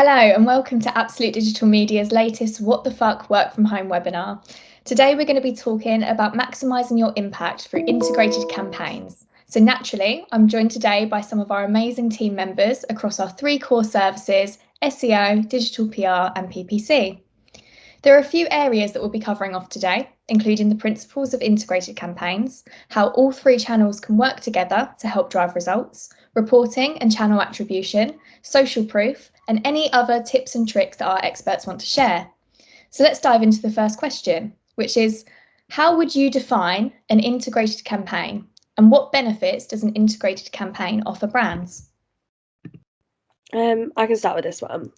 Hello and welcome to Absolute Digital Media's latest What the Fuck Work From Home webinar. Today we're going to be talking about maximising your impact through integrated campaigns. So naturally, I'm joined today by some of our amazing team members across our three core services, SEO, digital PR and PPC. There are a few areas that we'll be covering off today, including the principles of integrated campaigns, how all three channels can work together to help drive results, reporting and channel attribution, social proof, and any other tips and tricks that our experts want to share. So let's dive into the first question, which is, how would you define an integrated campaign, and what benefits does an integrated campaign offer brands? I can start with this one.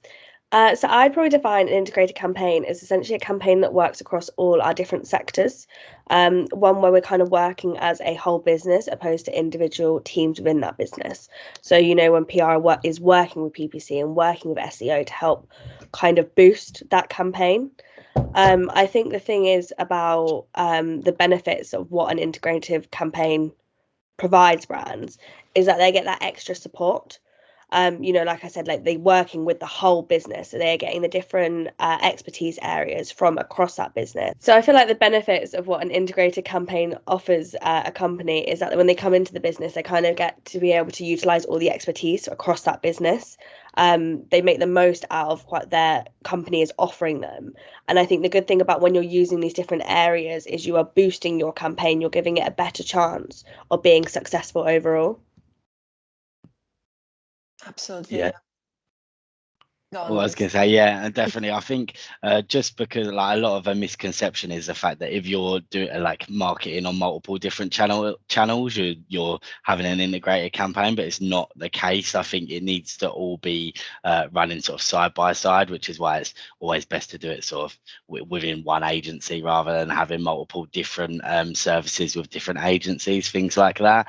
So I'd probably define an integrated campaign as essentially a campaign that works across all our different sectors. One where we're kind of working as a whole business opposed to individual teams within that business. So, when PR is working with PPC and working with SEO to help kind of boost that campaign. I think the thing is about the benefits of what an integrative campaign provides brands is that they get that extra support. Like I said, like they're working with the whole business, so they're getting the different expertise areas from across that business. So I feel like the benefits of what an integrated campaign offers a company is that when they come into the business, they kind of get to be able to utilize all the expertise across that business. They make the most out of what their company is offering them. And I think the good thing about when you're using these different areas is you are boosting your campaign, you're giving it a better chance of being successful overall. Absolutely. Yeah. Well, I was going to say, yeah, and definitely. I think just because like a lot of a misconception is the fact that if you're doing like marketing on multiple different channels, you're having an integrated campaign, but it's not the case. I think it needs to all be running sort of side by side, which is why it's always best to do it sort of within one agency rather than having multiple different services with different agencies, things like that,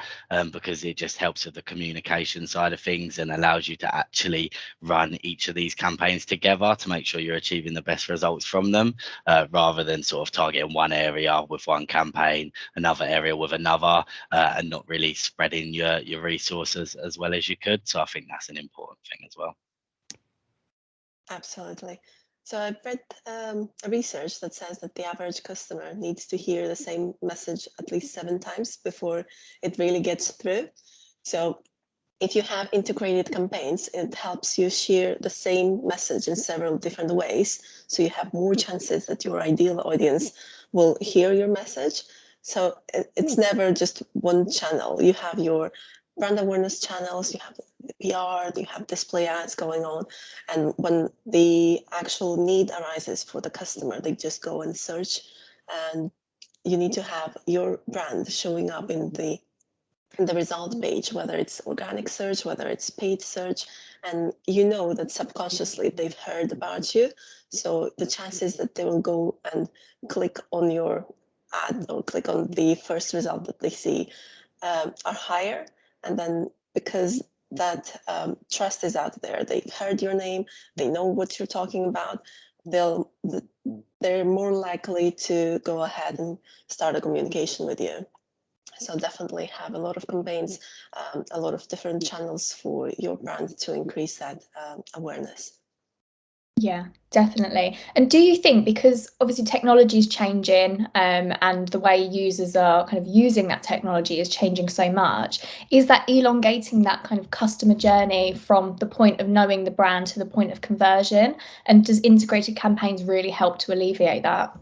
because it just helps with the communication side of things and allows you to actually run each of these campaigns together to make sure you're achieving the best results from them, rather than sort of targeting one area with one campaign, another area with another, and not really spreading your resources as well as you could. So I think that's an important thing as well. Absolutely. So I've read a research that says that the average customer needs to hear the same message at least 7 times before it really gets through. So if you have integrated campaigns, it helps you share the same message in several different ways. So you have more chances that your ideal audience will hear your message. So it's never just one channel. You have your brand awareness channels, you have PR, you have display ads going on. And when the actual need arises for the customer, they just go and search. And you need to have your brand showing up in the result page, whether it's organic search, whether it's paid search, and that subconsciously they've heard about you. So the chances that they will go and click on your ad or click on the first result that they see are higher. And then because that trust is out there, they've heard your name, they know what you're talking about, they're more likely to go ahead and start a communication with you. So definitely have a lot of campaigns, a lot of different channels for your brand to increase that awareness. Yeah, definitely. And do you think, because obviously technology is changing, and the way users are kind of using that technology is changing so much, is that elongating that kind of customer journey from the point of knowing the brand to the point of conversion? And does integrated campaigns really help to alleviate that?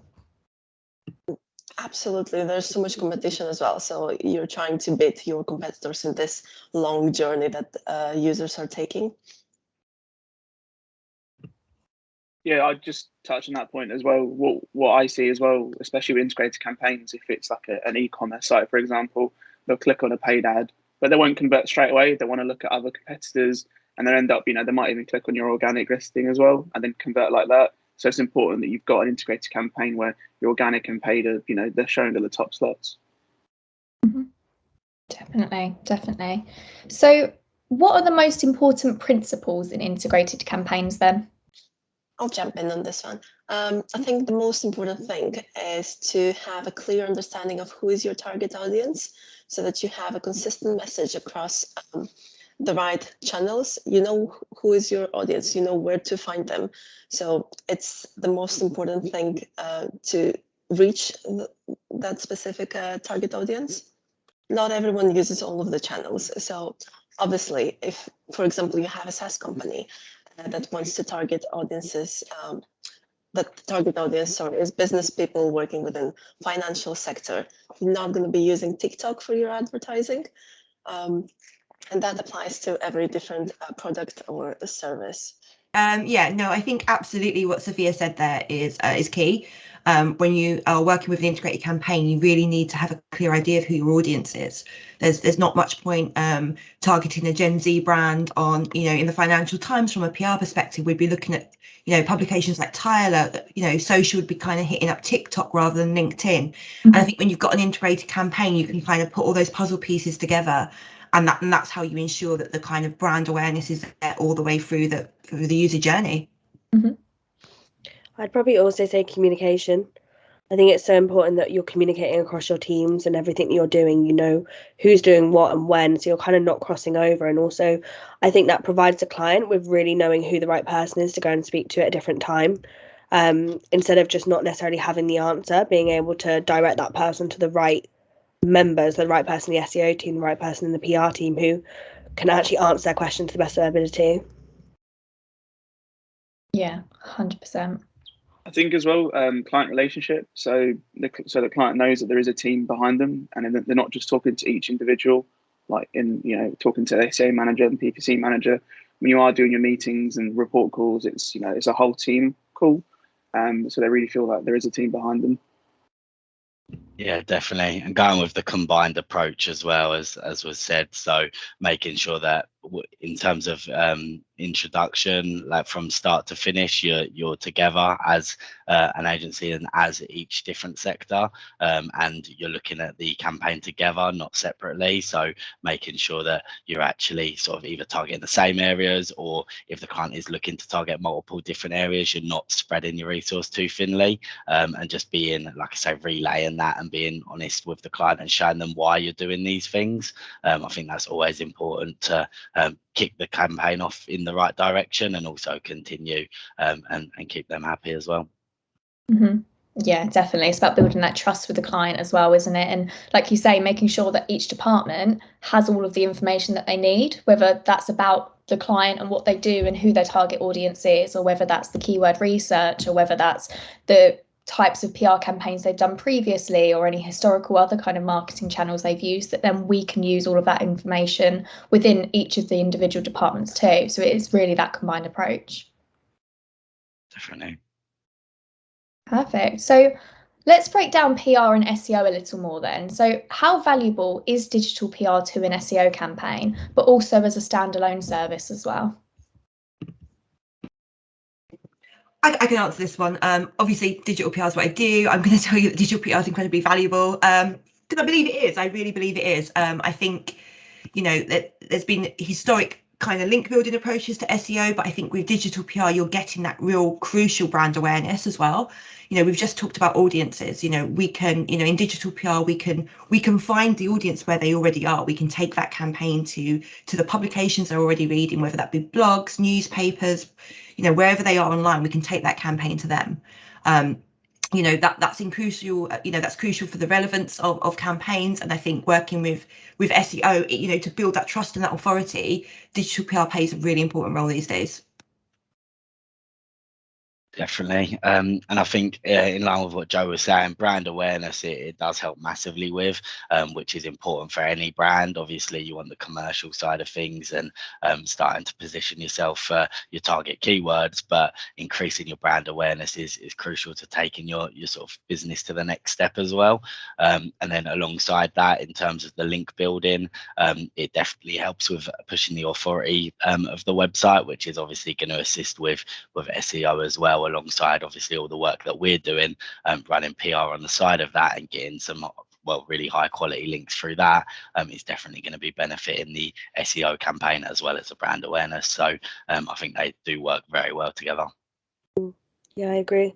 Absolutely. There's so much competition as well. So you're trying to beat your competitors in this long journey that users are taking. Yeah, I'd just touch on that point as well. What I see as well, especially with integrated campaigns, if it's like an e-commerce site, for example, they'll click on a paid ad, but they won't convert straight away. They want to look at other competitors, and they'll end up, they might even click on your organic listing as well, and then convert like that. So it's important that you've got an integrated campaign where your organic and paid are, they're showing at the top slots. Mm-hmm. Definitely. So what are the most important principles in integrated campaigns then? I'll jump in on this one. I think the most important thing is to have a clear understanding of who is your target audience, so that you have a consistent message across the right channels, you know who is your audience, you know where to find them. So it's the most important thing to reach that specific target audience. Not everyone uses all of the channels. So obviously, if, for example, you have a SaaS company that wants to target audiences, that target audience, sorry, is business people working within financial sector, you're not going to be using TikTok for your advertising. And that applies to every different product or service. Yeah, no, I think absolutely what Sophia said there is key. When you are working with an integrated campaign, you really need to have a clear idea of who your audience is. There's not much point targeting a Gen Z brand on, in the Financial Times. From a PR perspective, we'd be looking at, publications like Tyler. Social would be kind of hitting up TikTok rather than LinkedIn. And I think when you've got an integrated campaign, you can kind of put all those puzzle pieces together. And that's how you ensure that the kind of brand awareness is there all the way through the user journey. Mm-hmm. I'd probably also say communication. I think it's so important that you're communicating across your teams and everything that you're doing, you know who's doing what and when, so you're kind of not crossing over. And also, I think that provides the client with really knowing who the right person is to go and speak to at a different time. Instead of just not necessarily having the answer, being able to direct that person to the right members, the right person in the SEO team, the right person in the PR team who can actually answer their question to the best of their ability. Yeah, 100%. I think as well, client relationship. So the client knows that there is a team behind them, and they're not just talking to each individual, like talking to the SEO manager and PPC manager. When you are doing your meetings and report calls, it's it's a whole team call. So they really feel like there is a team behind them. Yeah, definitely, and going with the combined approach as well, as was said. So making sure that in terms of introduction, like from start to finish, you're together as an agency and as each different sector, and you're looking at the campaign together, not separately. So making sure that you're actually sort of either targeting the same areas, or if the client is looking to target multiple different areas, you're not spreading your resource too thinly, and just being, like I say, relaying that and being honest with the client and showing them why you're doing these things. I think that's always important to kick the campaign off in the right direction, and also continue and keep them happy as well. Mm-hmm. Yeah, definitely. It's about building that trust with the client as well, isn't it? And like you say, making sure that each department has all of the information that they need, whether that's about the client and what they do and who their target audience is, or whether that's the keyword research, or whether that's the types of PR campaigns they've done previously, or any historical other kind of marketing channels they've used, that then we can use all of that information within each of the individual departments too. So it is really that combined approach. Definitely. Perfect. So let's break down PR and SEO a little more then. So how valuable is digital PR to an SEO campaign, but also as a standalone service as well? I can answer this one. Obviously, digital PR is what I do. I'm going to tell you that digital PR is incredibly valuable, because I believe it is. I really believe it is. I think, that there's been historic kind of link building approaches to SEO, but I think with digital PR, you're getting that real crucial brand awareness as well. We've just talked about audiences. We can, in digital PR, we can find the audience where they already are. We can take that campaign to the publications they're already reading, whether that be blogs, newspapers, wherever they are online. We can take that campaign to them. That's crucial. That's crucial for the relevance of campaigns. And I think working with SEO, to build that trust and that authority, digital PR plays a really important role these days. Definitely. And I think in line with what Joe was saying, brand awareness, it does help massively with, which is important for any brand. Obviously, you want the commercial side of things and starting to position yourself for your target keywords, but increasing your brand awareness is crucial to taking your sort of business to the next step as well. And then alongside that, in terms of the link building, it definitely helps with pushing the authority of the website, which is obviously going to assist with SEO as well, alongside obviously all the work that we're doing, running PR on the side of that and getting some really high quality links through that, is definitely going to be benefiting the SEO campaign as well as the brand awareness. So I think they do work very well together. Yeah, I agree.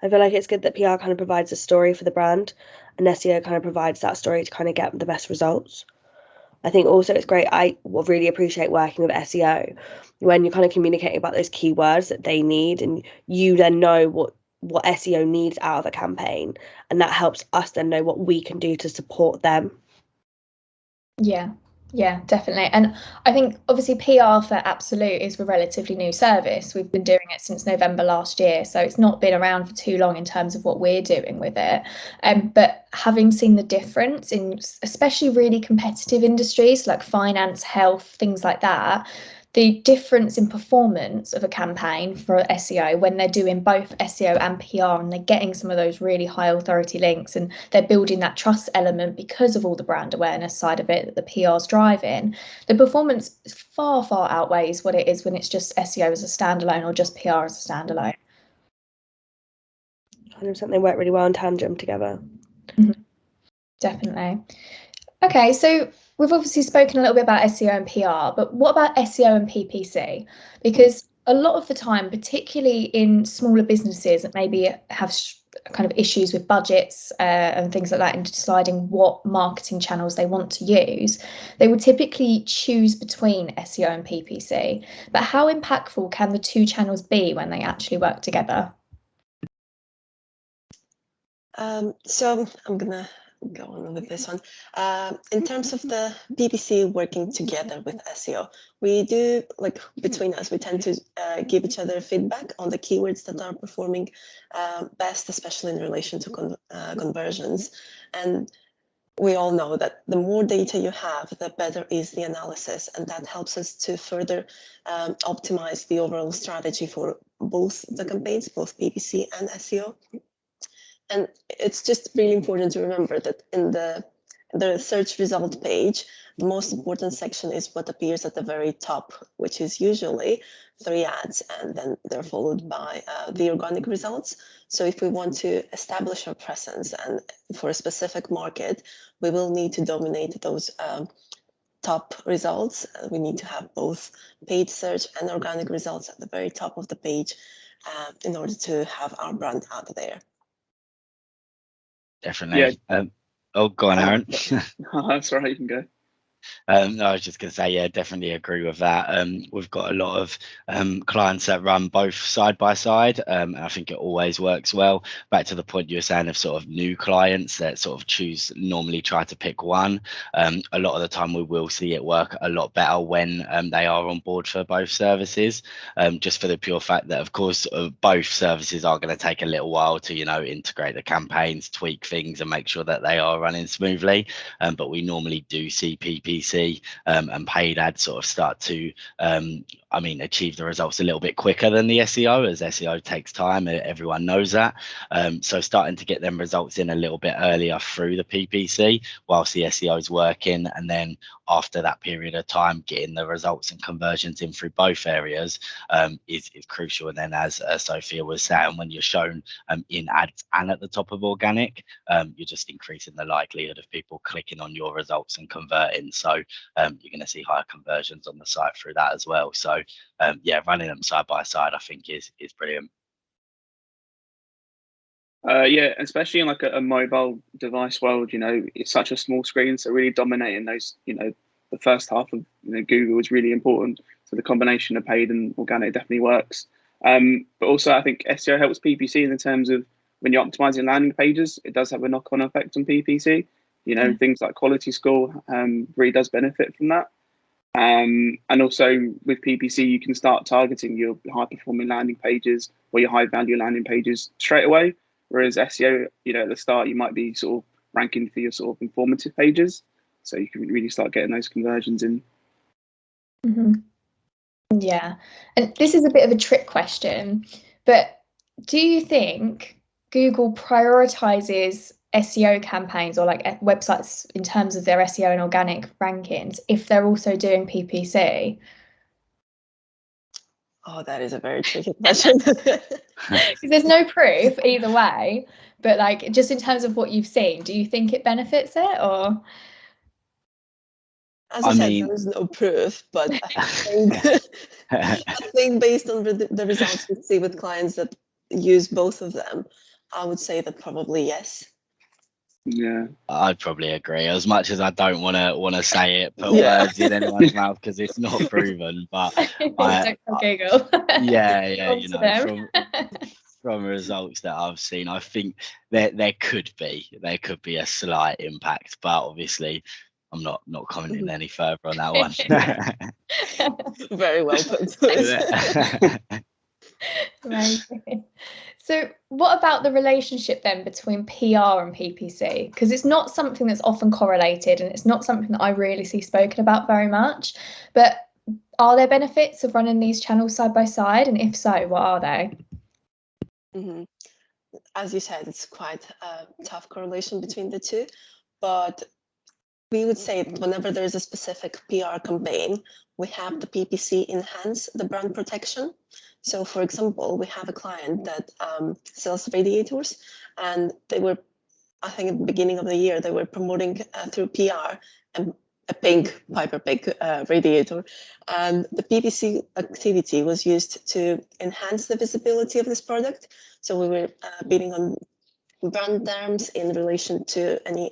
I feel like it's good that PR kind of provides a story for the brand, and SEO kind of provides that story to kind of get the best results. I think also it's great. I will really appreciate working with SEO when you're kind of communicating about those keywords that they need, and you then know what SEO needs out of a campaign, and that helps us then know what we can do to support them. Yeah, definitely. And I think obviously PR for Absolute is a relatively new service. We've been doing it since November last year, so it's not been around for too long in terms of what we're doing with it. But having seen the difference in especially really competitive industries like finance, health, things like that, the difference in performance of a campaign for SEO when they're doing both SEO and PR and they're getting some of those really high authority links and they're building that trust element because of all the brand awareness side of it that the PR's driving, the performance far, far outweighs what it is when it's just SEO as a standalone or just PR as a standalone. 100%, they work really well in tandem together. Definitely. Okay, so we've obviously spoken a little bit about SEO and PR, but what about SEO and PPC? Because a lot of the time, particularly in smaller businesses that maybe have kind of issues with budgets and things like that in deciding what marketing channels they want to use, they will typically choose between SEO and PPC. But how impactful can the two channels be when they actually work together? So I'm gonna go on with this one. In terms of the PPC working together with SEO, we do, like between us, we tend to give each other feedback on the keywords that are performing best, especially in relation to conversions. And we all know that the more data you have, the better is the analysis, and that helps us to further optimize the overall strategy for both the campaigns, both PPC and SEO. And it's just really important to remember that in the search result page, the most important section is what appears at the very top, which is usually 3 ads, and then they're followed by the organic results. So if we want to establish our presence and for a specific market, we will need to dominate those top results. We need to have both paid search and organic results at the very top of the page in order to have our brand out there. Definitely. Oh, go on, Aaron. That's right, you can go. No, I was just going to say, yeah, definitely agree with that. We've got a lot of clients that run both side by side. And I think it always works well. Back to the point you were saying of sort of new clients that sort of normally try to pick one. A lot of the time we will see it work a lot better when they are on board for both services, just for the pure fact that, of course, both services are going to take a little while to, integrate the campaigns, tweak things and make sure that they are running smoothly. But we normally do see PPC and paid ads sort of start to achieve the results a little bit quicker than the SEO, as SEO takes time. Everyone knows that. So starting to get them results in a little bit earlier through the PPC whilst the SEO is working, and then after that period of time getting the results and conversions in through both areas is crucial. And then as Sophia was saying, when you're shown in ads and at the top of organic, you're just increasing the likelihood of people clicking on your results and converting. So you're going to see higher conversions on the site through that as well. So running them side by side, I think is brilliant. Yeah, especially in like a mobile device world, it's such a small screen, so really dominating those, the first half of Google is really important. So the combination of paid and organic definitely works. But also I think SEO helps PPC in the terms of when you're optimizing landing pages, it does have a knock-on effect on PPC. Things like quality score really does benefit from that. And also with PPC, you can start targeting your high-performing landing pages or your high-value landing pages straight away. Whereas SEO, at the start, you might be sort of ranking for your sort of informative pages. So you can really start getting those conversions in. Mm-hmm. Yeah. And this is a bit of a trick question, but do you think Google prioritizes SEO campaigns or like websites in terms of their SEO and organic rankings if they're also doing PPC? Oh, that is a very tricky question. There's no proof either way, but like just in terms of what you've seen, do you think it benefits it or? As I said, there is no proof, but I think based on the results we see with clients that use both of them, I would say that probably yes. Yeah. I'd probably agree. As much as I don't want to say it, put Yeah. words in anyone's mouth because it's not proven. But Don't tell Google. yeah, On you to know, them. from results that I've seen, I think there could be a slight impact, but obviously I'm not commenting any further on that one. Very well put. Amazing. So what about the relationship then between PR and PPC? Because it's not something that's often correlated, and it's not something that I really see spoken about very much. But are there benefits of running these channels side by side? And if so, what are they? Mhm. As you said, it's quite a tough correlation between the two, but we would say that whenever there's a specific PR campaign, we have the PPC enhance the brand protection. So, for example, we have a client that sells radiators, and they were, I think, at the beginning of the year, they were promoting through PR and a pink Piper Pig radiator, and the PPC activity was used to enhance the visibility of this product. So we were bidding on brand terms in relation to any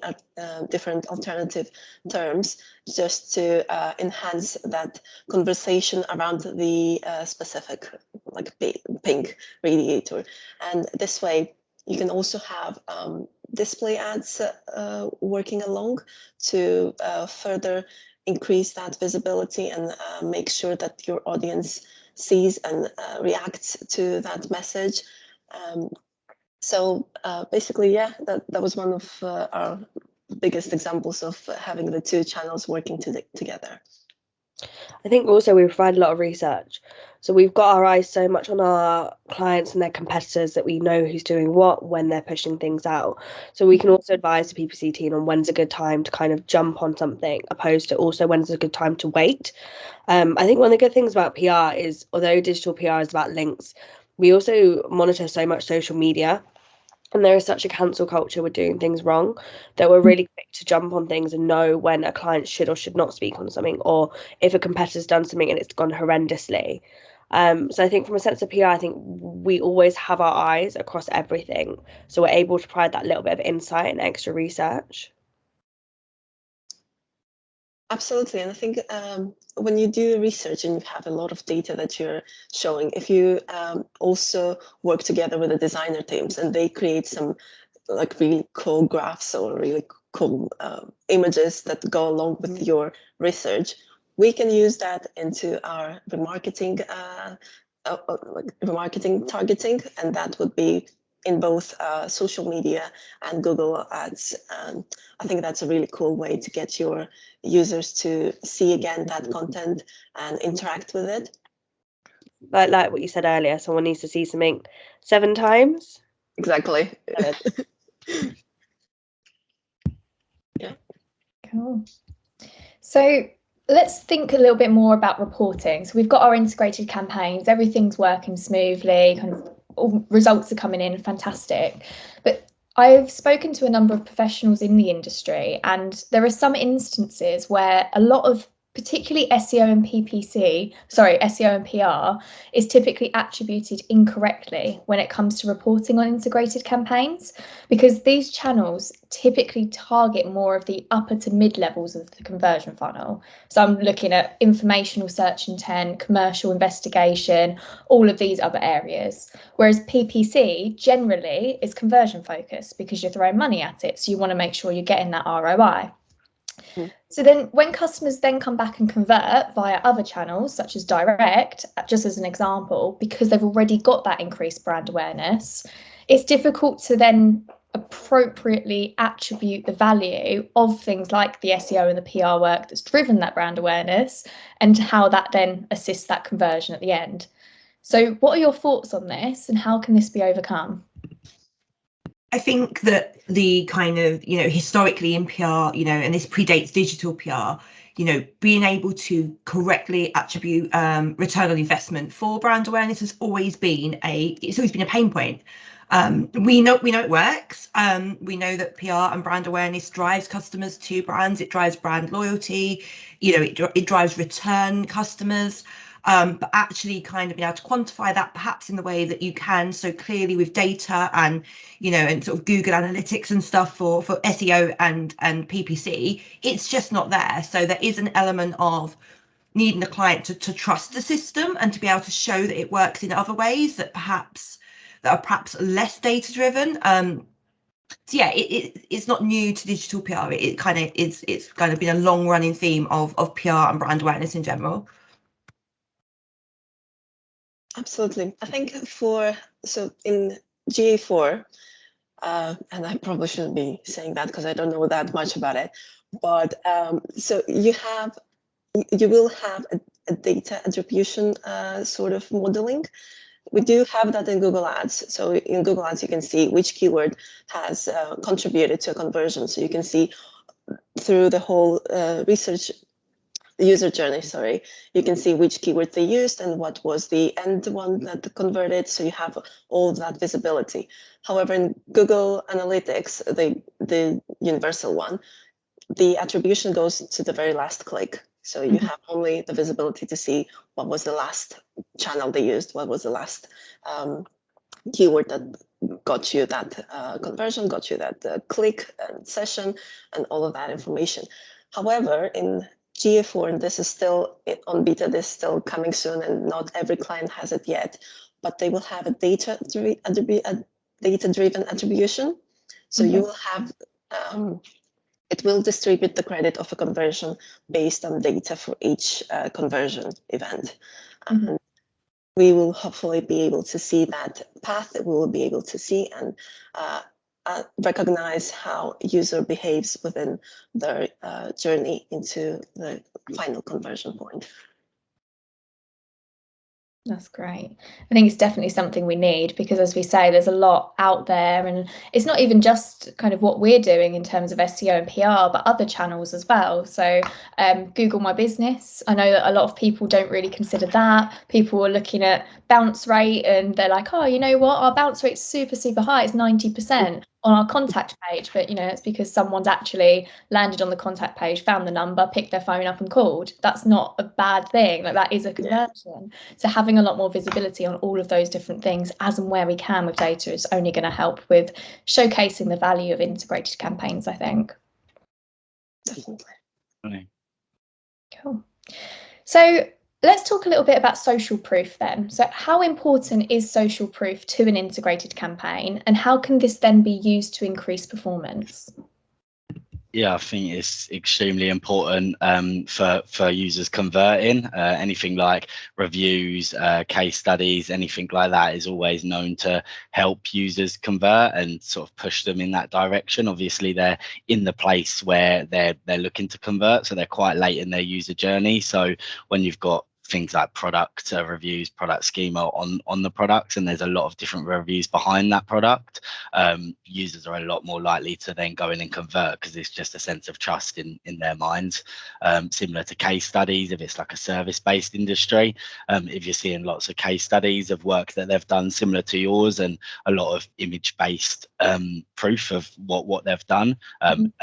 different alternative terms, just to enhance that conversation around the specific, like pink radiator. And this way you can also have display ads working along to further increase that visibility and make sure that your audience sees and reacts to that message. So basically, yeah, that was one of our biggest examples of having the two channels working together. I think also we provide a lot of research. So we've got our eyes so much on our clients and their competitors that we know who's doing what when they're pushing things out. So we can also advise the PPC team on when's a good time to kind of jump on something, opposed to also when's a good time to wait. I think one of the good things about PR is, although digital PR is about links, we also monitor so much social media. And there is such a cancel culture with doing things wrong that we're really quick to jump on things and know when a client should or should not speak on something, or if a competitor's done something and it's gone horrendously. So I think from a sense of PR, I think we always have our eyes across everything. So we're able to provide that little bit of insight and extra research. Absolutely. And I think when you do research and you have a lot of data that you're showing, if you also work together with the designer teams and they create some like really cool graphs or really cool images that go along with your research, we can use that into our remarketing, remarketing targeting, and that would be in both social media and Google Ads. I think that's a really cool way to get your users to see again that content and interact with it. Like what you said earlier, someone needs to see something 7 times. Exactly. Yeah. Cool. So let's think a little bit more about reporting. So we've got our integrated campaigns, everything's working smoothly, kind of all results are coming in, fantastic. But I've spoken to a number of professionals in the industry, and there are some instances where a lot of particularly SEO and SEO and PR is typically attributed incorrectly when it comes to reporting on integrated campaigns, because these channels typically target more of the upper to mid levels of the conversion funnel. So I'm looking at informational search intent, commercial investigation, all of these other areas. Whereas PPC generally is conversion focused because you're throwing money at it. So you want to make sure you're getting that ROI. So then when customers then come back and convert via other channels, such as direct, just as an example, because they've already got that increased brand awareness, it's difficult to then appropriately attribute the value of things like the SEO and the PR work that's driven that brand awareness and how that then assists that conversion at the end. So what are your thoughts on this and how can this be overcome? I think that the kind of, historically in PR, and this predates digital PR, being able to correctly attribute return on investment for brand awareness has always been a pain point. We know it works. We know that PR and brand awareness drives customers to brands. It drives brand loyalty. It drives return customers. but actually kind of being able to quantify that perhaps in the way that you can so clearly with data and, you know, and sort of Google Analytics and stuff for SEO and PPC, it's just not there. So there is an element of needing the client to trust the system and to be able to show that it works in other ways that are perhaps less data driven. So yeah, it's not new to digital PR. It kind of it's kind of been a long running theme of PR and brand awareness in general. Absolutely. I think so in GA4, and I probably shouldn't be saying that because I don't know that much about it, but so you will have a data attribution sort of modeling. We do have that in Google Ads. So in Google Ads, you can see which keyword has contributed to a conversion. So you can see through the whole user journey, you can see which keyword they used and what was the end one that converted. So you have all of that visibility. However, in Google Analytics, the universal one, the attribution goes to the very last click. So you have only the visibility to see what was the last channel they used, what was the last keyword that got you that conversion, got you that click and session, and all of that information. However, in GA4, and this is still on beta, this is still coming soon, and not every client has it yet, but they will have a data-driven attribution. So you will have it will distribute the credit of a conversion based on data for each conversion event. And we will hopefully be able to see that path. We will be able to see and recognize how user behaves within their journey into the final conversion point. That's great. I think it's definitely something we need because, as we say, there's a lot out there, and it's not even just kind of what we're doing in terms of SEO and PR, but other channels as well. So Google My Business, I know that a lot of people don't really consider that. People are looking at bounce rate and they're like, oh, you know what, our bounce rate's super, super high. It's 90% on our contact page, but you know, it's because someone's actually landed on the contact page, found the number, picked their phone up and called. That's not a bad thing. Like, that is a conversion. So having a lot more visibility on all of those different things as and where we can with data is only going to help with showcasing the value of integrated campaigns, I think. Definitely. Cool. So let's talk a little bit about social proof then. So how important is social proof to an integrated campaign, and how can this then be used to increase performance? Yeah, I think it's extremely important for users converting. Anything like reviews, case studies, anything like that is always known to help users convert and sort of push them in that direction. Obviously, they're in the place where they're looking to convert, so they're quite late in their user journey. So when you've got things like product reviews, product schema on the products, and there's a lot of different reviews behind that product, users are a lot more likely to then go in and convert because it's just a sense of trust in their minds. Similar to case studies, if it's like a service-based industry, if you're seeing lots of case studies of work that they've done similar to yours and a lot of image-based proof of what they've done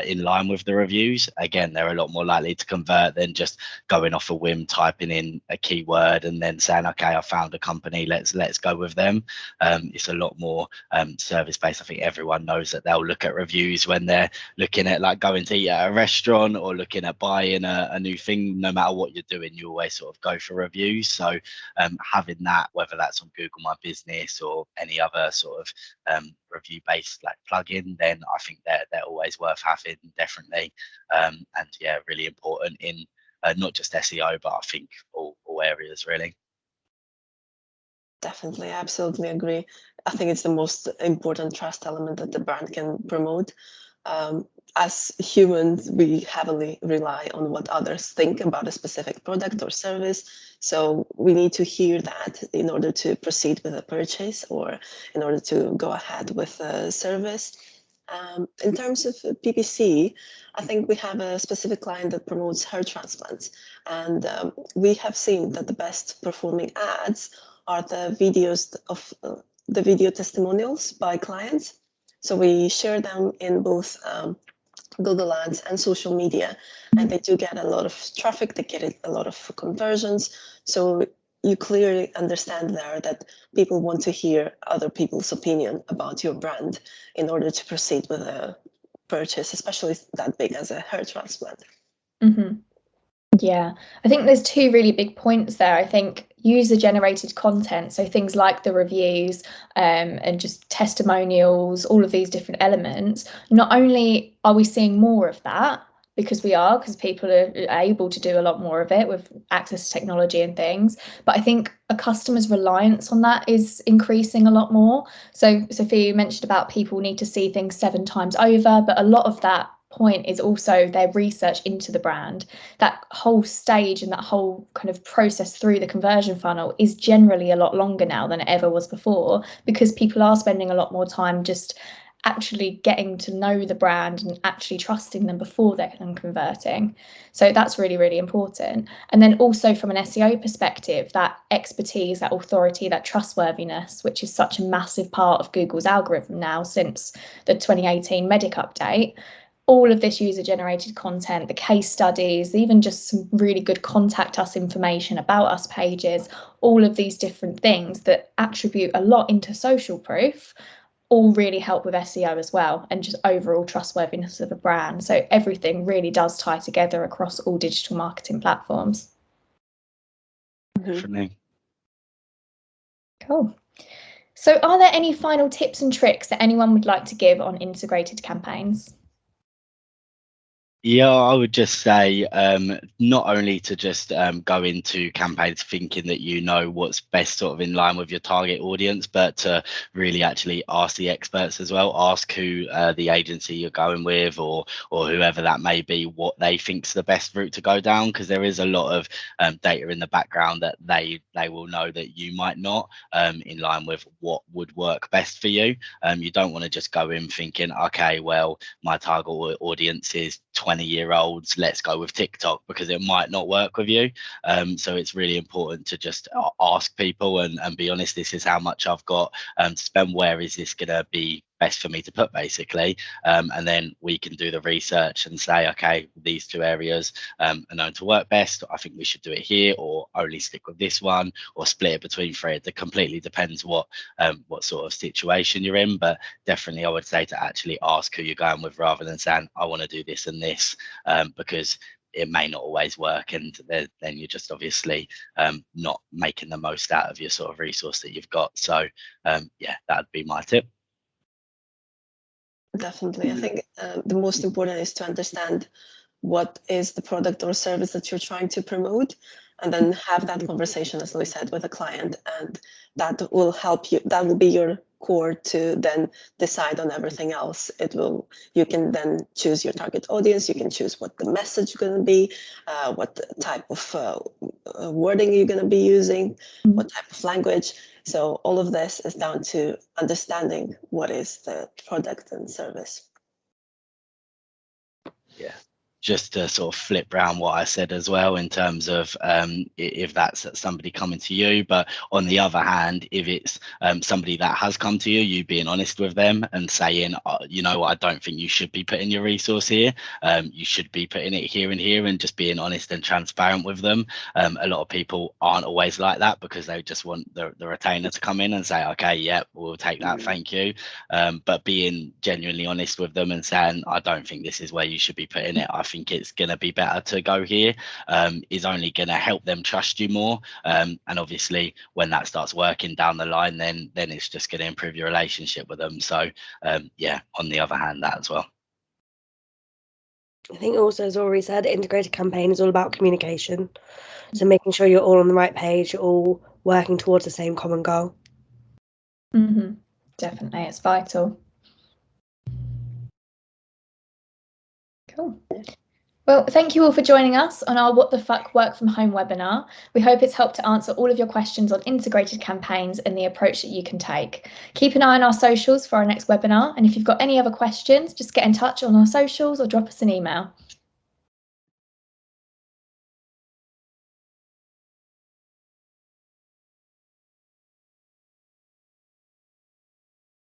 in line with the reviews, again, they're a lot more likely to convert than just going off a whim, typing in a keyword and then saying, okay, I found a company, let's go with them. It's a lot more service based. I think everyone knows that they'll look at reviews when they're looking at like going to eat at a restaurant or looking at buying a new thing. No matter what you're doing, you always sort of go for reviews. So having that, whether that's on Google My Business or any other sort of review based like plugin, then I think they're always worth having, definitely. And yeah, really important in not just SEO, but I think all areas really. Definitely, I absolutely agree. I think it's the most important trust element that the brand can promote. As humans, we heavily rely on what others think about a specific product or service. So we need to hear that in order to proceed with a purchase or in order to go ahead with a service. In terms of PPC, I think we have a specific client that promotes hair transplants. And we have seen that the best performing ads are the videos of the video testimonials by clients. So we share them in both Google Ads and social media, and they do get a lot of traffic, they get a lot of conversions. So you clearly understand there that people want to hear other people's opinion about your brand in order to proceed with a purchase, especially that big as a hair transplant. Yeah, I think there's two really big points there. I think user-generated content, so things like the reviews and just testimonials, all of these different elements, not only are we seeing more of that, because people are able to do a lot more of it with access to technology and things, but I think a customer's reliance on that is increasing a lot more. So Sophia, you mentioned about people need to see things 7 times over, but a lot of that point is also their research into the brand. That whole stage and that whole kind of process through the conversion funnel is generally a lot longer now than it ever was before, because people are spending a lot more time just actually getting to know the brand and actually trusting them before they're converting. So that's really, really important. And then also from an SEO perspective, that expertise, that authority, that trustworthiness, which is such a massive part of Google's algorithm now since the 2018 Medic update. All of this user-generated content, the case studies, even just some really good contact us information, about us pages, all of these different things that attribute a lot into social proof, all really help with SEO as well, and just overall trustworthiness of a brand. So everything really does tie together across all digital marketing platforms. Definitely. Cool. So are there any final tips and tricks that anyone would like to give on integrated campaigns? Yeah, I would just say not only to just go into campaigns thinking that you know what's best sort of in line with your target audience, but to really actually ask the experts as well. Ask who the agency you're going with or whoever that may be, what they think's the best route to go down, because there is a lot of data in the background that they will know that you might not, in line with what would work best for you. You don't want to just go in thinking, okay, well, my target audience is 20-year-olds, let's go with TikTok, because it might not work with you. So it's really important to just ask people and be honest. This is how much I've got to spend. Where is this going to be best for me to put, basically? And then we can do the research and say, okay, these 2 areas are known to work best. I think we should do it here, or only stick with this one, or split it between 3. It completely depends what sort of situation you're in, but definitely I would say to actually ask who you're going with, rather than saying I want to do this and this, because it may not always work, and then you're just obviously not making the most out of your sort of resource that you've got. So yeah, that'd be my tip. Definitely. I think the most important is to understand what is the product or service that you're trying to promote, and then have that conversation, as Louis said, with a client, and that will help you. That will be your core to then decide on everything else. You can then choose your target audience, you can choose what the message is going to be, what type of wording you're going to be using, what type of language. So all of this is down to understanding what is the product and service. Yeah, just to sort of flip around what I said as well, in terms of if that's somebody coming to you, but on the other hand, if it's somebody that has come to you being honest with them and saying, you know what, I don't think you should be putting your resource here, you should be putting it here and here, and just being honest and transparent with them. A lot of people aren't always like that, because they just want the retainer to come in and say, okay, yeah, we'll take that, thank you. But being genuinely honest with them and saying, I don't think this is where you should be putting it, I think it's going to be better to go here, is only going to help them trust you more. And obviously when that starts working down the line, then it's just going to improve your relationship with them. So yeah, on the other hand, that as well. I think also, as already said, integrated campaign is all about communication. So making sure you're all on the right page, you're all working towards the same common goal. Definitely, it's vital. Cool. Well, thank you all for joining us on our What the Fuck Work From Home webinar. We hope it's helped to answer all of your questions on integrated campaigns and the approach that you can take. Keep an eye on our socials for our next webinar, and if you've got any other questions, just get in touch on our socials or drop us an email.